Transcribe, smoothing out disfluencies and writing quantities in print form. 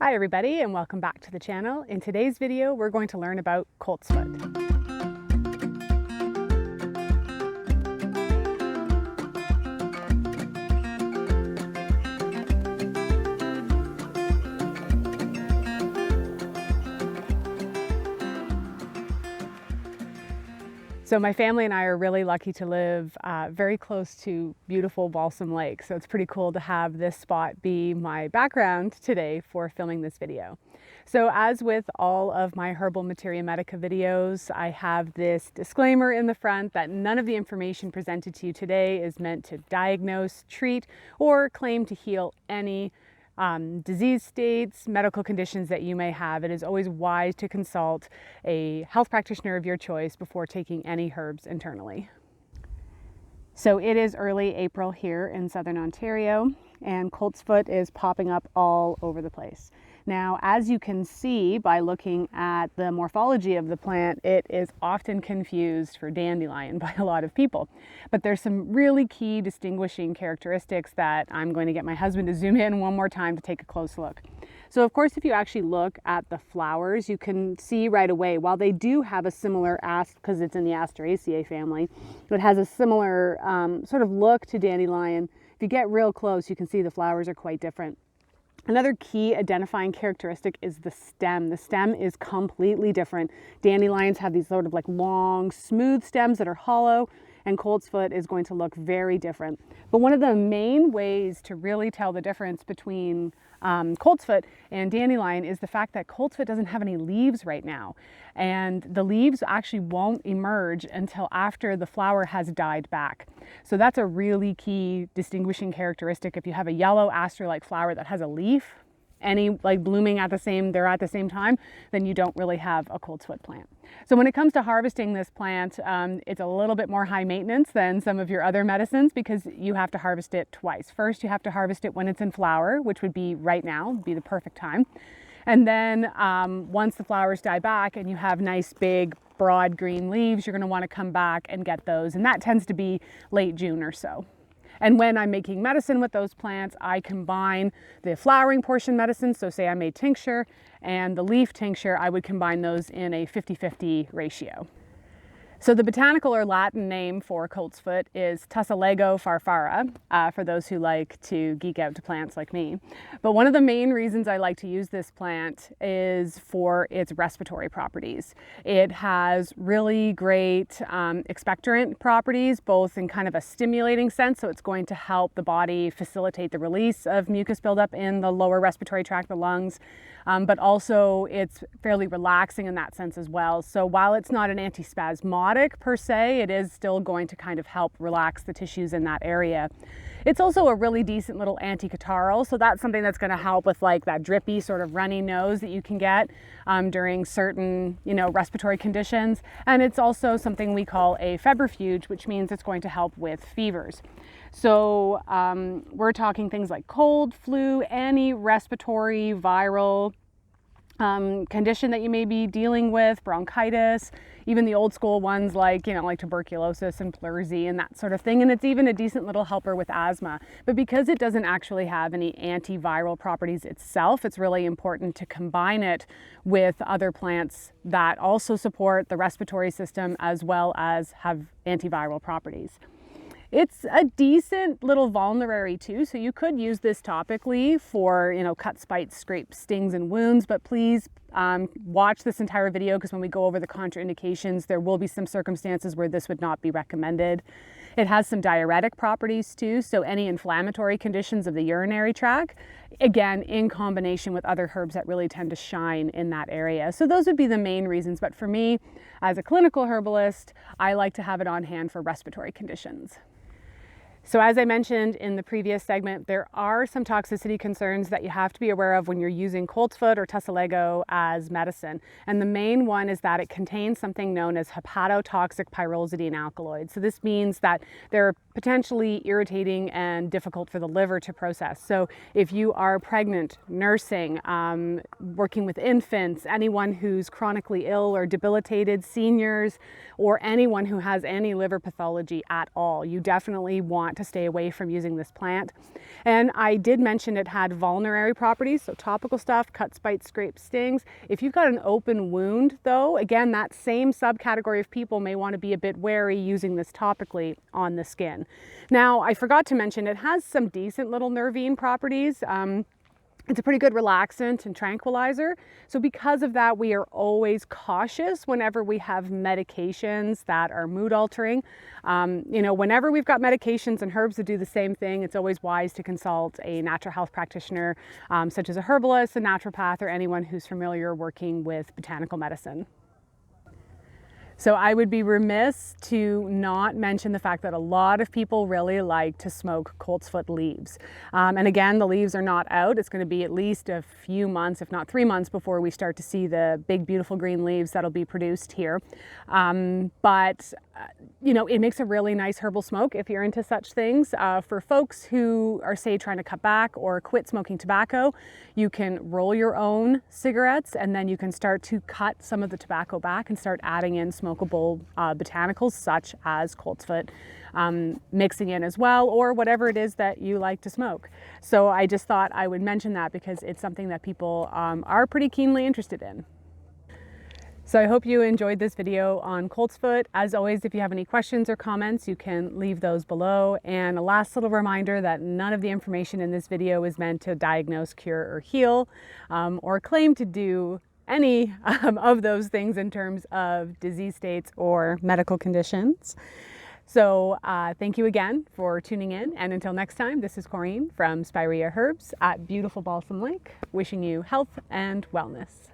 Hi everybody and welcome back to the channel. In today's video we're going to learn about coltsfoot. So my family and I are really lucky to live very close to beautiful Balsam Lake. So it's pretty cool to have this spot be my background today for filming this video. So as with all of my herbal materia medica videos, I have this disclaimer in the front that none of the information presented to you today is meant to diagnose, treat, or claim to heal any disease states, medical conditions that you may have. It is always wise to consult a health practitioner of your choice before taking any herbs internally. So it is early April here in southern Ontario and coltsfoot is popping up all over the place. Now, as you can see by looking at the morphology of the plant, it is often confused for dandelion by a lot of people. But there's some really key distinguishing characteristics that I'm going to get my husband to zoom in one more time to take a close look. So of course, if you actually look at the flowers, you can see right away, while they do have a similar, because it's in the Asteraceae family, it has a similar sort of look to dandelion. If you get real close, you can see the flowers are quite different. Another key identifying characteristic is the stem. The stem is completely different. Dandelions have these sort of like long, smooth stems that are hollow, and coltsfoot is going to look very different. But one of the main ways to really tell the difference between coltsfoot and dandelion is the fact that coltsfoot doesn't have any leaves right now. And the leaves actually won't emerge until after the flower has died back. So that's a really key distinguishing characteristic. If you have a yellow aster-like flower that has a leaf, any like blooming at the same time, then you don't really have a coltsfoot plant. So when it comes to harvesting this plant, it's a little bit more high maintenance than some of your other medicines because you have to harvest it twice. First, you have to harvest it when it's in flower, which would be right now, would be the perfect time. And then once the flowers die back and you have nice big broad green leaves, you're going to want to come back and get those. And that tends to be late June or so. And when I'm making medicine with those plants, I combine the flowering portion medicine. So say I made tincture and the leaf tincture, I would combine those in a 50-50 ratio. So the botanical or Latin name for coltsfoot is Tussilago farfara, for those who like to geek out to plants like me. But one of the main reasons I like to use this plant is for its respiratory properties. It has really great expectorant properties, both in kind of a stimulating sense, so it's going to help the body facilitate the release of mucus buildup in the lower respiratory tract, the lungs, but also it's fairly relaxing in that sense as well. So while it's not an antispasmodic per se, it is still going to kind of help relax the tissues in that area. It's also a really decent little anti-catarrhal, so that's something that's going to help with like that drippy sort of runny nose that you can get during certain, respiratory conditions. And it's also something we call a febrifuge, which means it's going to help with fevers. So we're talking things like cold, flu, any respiratory viral condition that you may be dealing with, bronchitis, even the old school ones like, like tuberculosis and pleurisy and that sort of thing. And it's even a decent little helper with asthma. But because it doesn't actually have any antiviral properties itself, it's really important to combine it with other plants that also support the respiratory system as well as have antiviral properties. It's a decent little vulnerary too, so you could use this topically for, cuts, bites, scrapes, stings, and wounds, but please watch this entire video because when we go over the contraindications, there will be some circumstances where this would not be recommended. It has some diuretic properties too, so any inflammatory conditions of the urinary tract, again, in combination with other herbs that really tend to shine in that area. So those would be the main reasons, but for me, as a clinical herbalist, I like to have it on hand for respiratory conditions. So as I mentioned in the previous segment, there are some toxicity concerns that you have to be aware of when you're using coltsfoot or Tussilago as medicine. And the main one is that it contains something known as hepatotoxic pyrrolidine alkaloids. So this means that there are potentially irritating and difficult for the liver to process. So if you are pregnant, nursing, working with infants, anyone who's chronically ill or debilitated, seniors, or anyone who has any liver pathology at all, you definitely want to stay away from using this plant. And I did mention it had vulnerary properties, so topical stuff, cuts, bites, scrapes, stings. If you've got an open wound though, again, that same subcategory of people may want to be a bit wary using this topically on the skin. Now, I forgot to mention it has some decent little nervine properties. It's a pretty good relaxant and tranquilizer. So because of that, we are always cautious whenever we have medications that are mood altering. Whenever we've got medications and herbs that do the same thing, it's always wise to consult a natural health practitioner, such as a herbalist, a naturopath, or anyone who's familiar working with botanical medicine. So I would be remiss to not mention the fact that a lot of people really like to smoke coltsfoot leaves. And again, the leaves are not out. It's going to be at least a few months, if not 3 months, before we start to see the big, beautiful green leaves that'll be produced here. It makes a really nice herbal smoke if you're into such things. For folks who are, say, trying to cut back or quit smoking tobacco, you can roll your own cigarettes and then you can start to cut some of the tobacco back and start adding in smokable botanicals such as coltsfoot, mixing in as well, or whatever it is that you like to smoke. So I just thought I would mention that because it's something that people are pretty keenly interested in. So I hope you enjoyed this video on coltsfoot. As always, if you have any questions or comments, you can leave those below. And a last little reminder that none of the information in this video is meant to diagnose, cure, or heal, or claim to do any of those things in terms of disease states or medical conditions. So thank you again for tuning in. And until next time, this is Correne from Spirea Herbs at beautiful Balsam Lake, wishing you health and wellness.